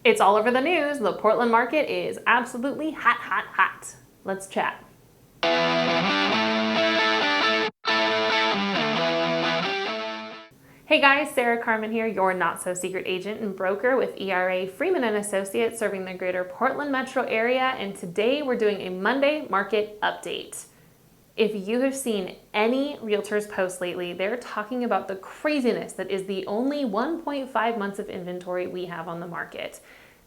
It's all over the news. The Portland market is absolutely hot, hot, hot. Let's chat. Hey guys, Sarah Carman here, your not-so-secret agent and broker with ERA Freeman Associates serving the greater Portland metro area, and today we're doing a Monday market update. If you have seen any realtors post lately, they're talking about the craziness that is the only 1.5 months of inventory we have on the market.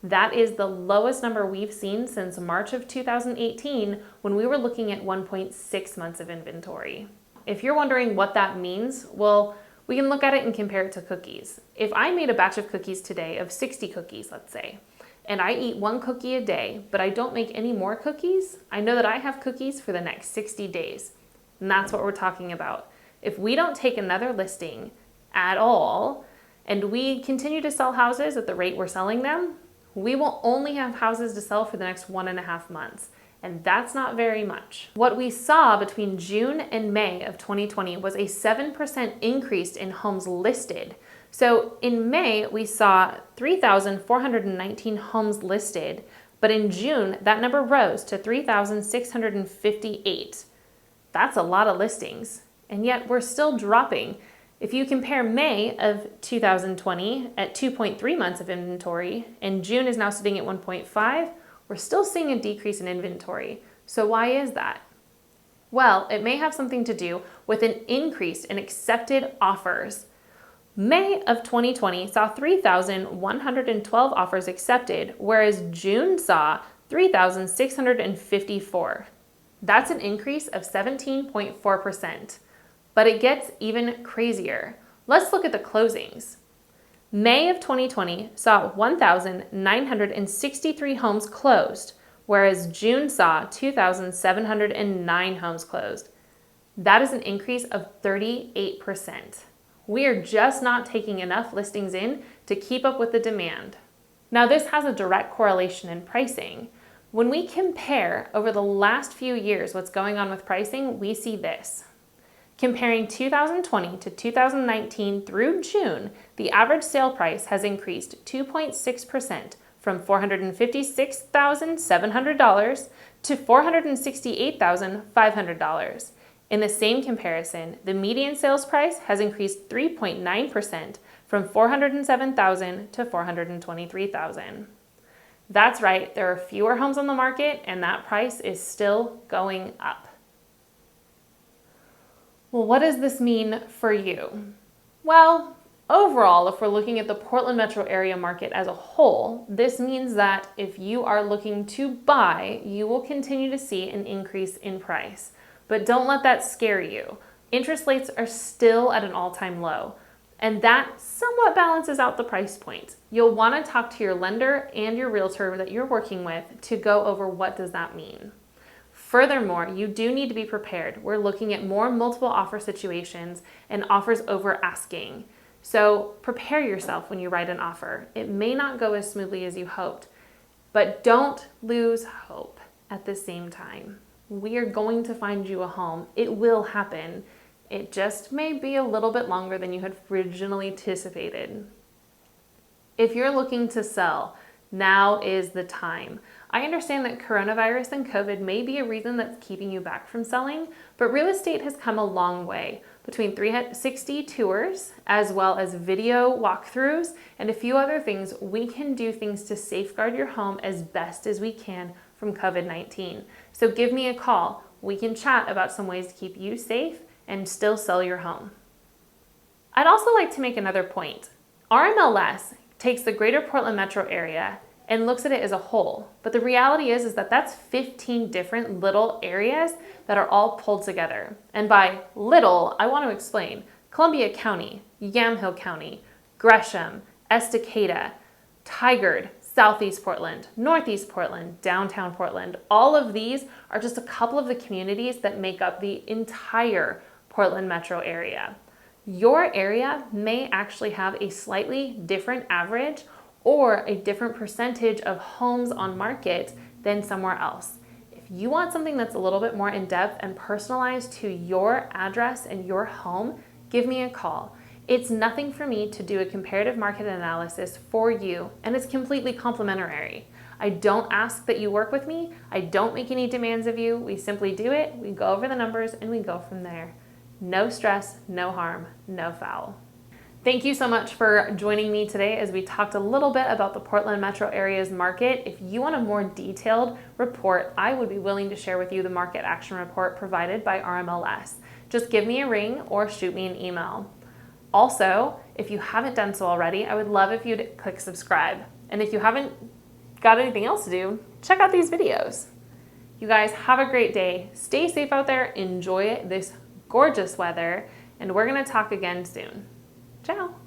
That is the lowest number we've seen since March of 2018 when we were looking at 1.6 months of inventory. If you're wondering what that means, well, we can look at it and compare it to cookies. If I made a batch of cookies today of 60 cookies, let's say, and I eat one cookie a day, but I don't make any more cookies, I know that I have cookies for the next 60 days. And that's what we're talking about. If we don't take another listing at all, and we continue to sell houses at the rate we're selling them, we will only have houses to sell for the next 1.5 months. And that's not very much. What we saw between June and May of 2020 was a 7% increase in homes listed. So in May, we saw 3,419 homes listed, but in June, that number rose to 3,658. That's a lot of listings, and yet we're still dropping. If you compare May of 2020 at 2.3 months of inventory, and June is now sitting at 1.5, we're still seeing a decrease in inventory. So why is that? Well, it may have something to do with an increase in accepted offers. May of 2020 saw 3,112 offers accepted, whereas June saw 3,654. That's an increase of 17.4%. But it gets even crazier. Let's look at the closings. May of 2020 saw 1,963 homes closed, whereas June saw 2,709 homes closed. That is an increase of 38%. We are just not taking enough listings in to keep up with the demand. Now, this has a direct correlation in pricing. When we compare over the last few years what's going on with pricing, we see this. Comparing 2020 to 2019 through June, the average sale price has increased 2.6% from $456,700 to $468,500. In the same comparison, the median sales price has increased 3.9% from $407,000 to $423,000. That's right, there are fewer homes on the market and that price is still going up. Well, what does this mean for you? Well, overall, if we're looking at the Portland metro area market as a whole, this means that if you are looking to buy, you will continue to see an increase in price. But don't let that scare you. Interest rates are still at an all-time low, and that somewhat balances out the price point. You'll want to talk to your lender and your realtor that you're working with to go over what does that mean. Furthermore, you do need to be prepared. We're looking at more multiple offer situations and offers over asking. So prepare yourself when you write an offer. It may not go as smoothly as you hoped, but don't lose hope at the same time. We are going to find you a home. It will happen. It just may be a little bit longer than you had originally anticipated. If you're looking to sell, now is the time. I understand that coronavirus and COVID may be a reason that's keeping you back from selling, but real estate has come a long way. Between 360 tours, as well as video walkthroughs, and a few other things, we can do things to safeguard your home as best as we can from COVID-19. So give me a call. We can chat about some ways to keep you safe and still sell your home. I'd also like to make another point. RMLS takes the greater Portland metro area and looks at it as a whole. But the reality is that that's 15 different little areas that are all pulled together. And by little, I want to explain Columbia County, Yamhill County, Gresham, Estacada, Tigard, Southeast Portland, Northeast Portland, Downtown Portland. All of these are just a couple of the communities that make up the entire Portland metro area. Your area may actually have a slightly different average or a different percentage of homes on market than somewhere else. If you want something that's a little bit more in-depth and personalized to your address and your home, give me a call. It's nothing for me to do a comparative market analysis for you, and it's completely complimentary. I don't ask that you work with me. I don't make any demands of you. We simply do it, we go over the numbers, and we go from there. No stress, no harm, no foul. Thank you so much for joining me today as we talked a little bit about the Portland metro area's market. If you want a more detailed report, I would be willing to share with you the market action report provided by RMLS. Just give me a ring or shoot me an email. Also, if you haven't done so already, I would love if you'd click subscribe. And if you haven't got anything else to do, check out these videos. You guys have a great day. Stay safe out there. Enjoy this gorgeous weather. And we're going to talk again soon. Ciao.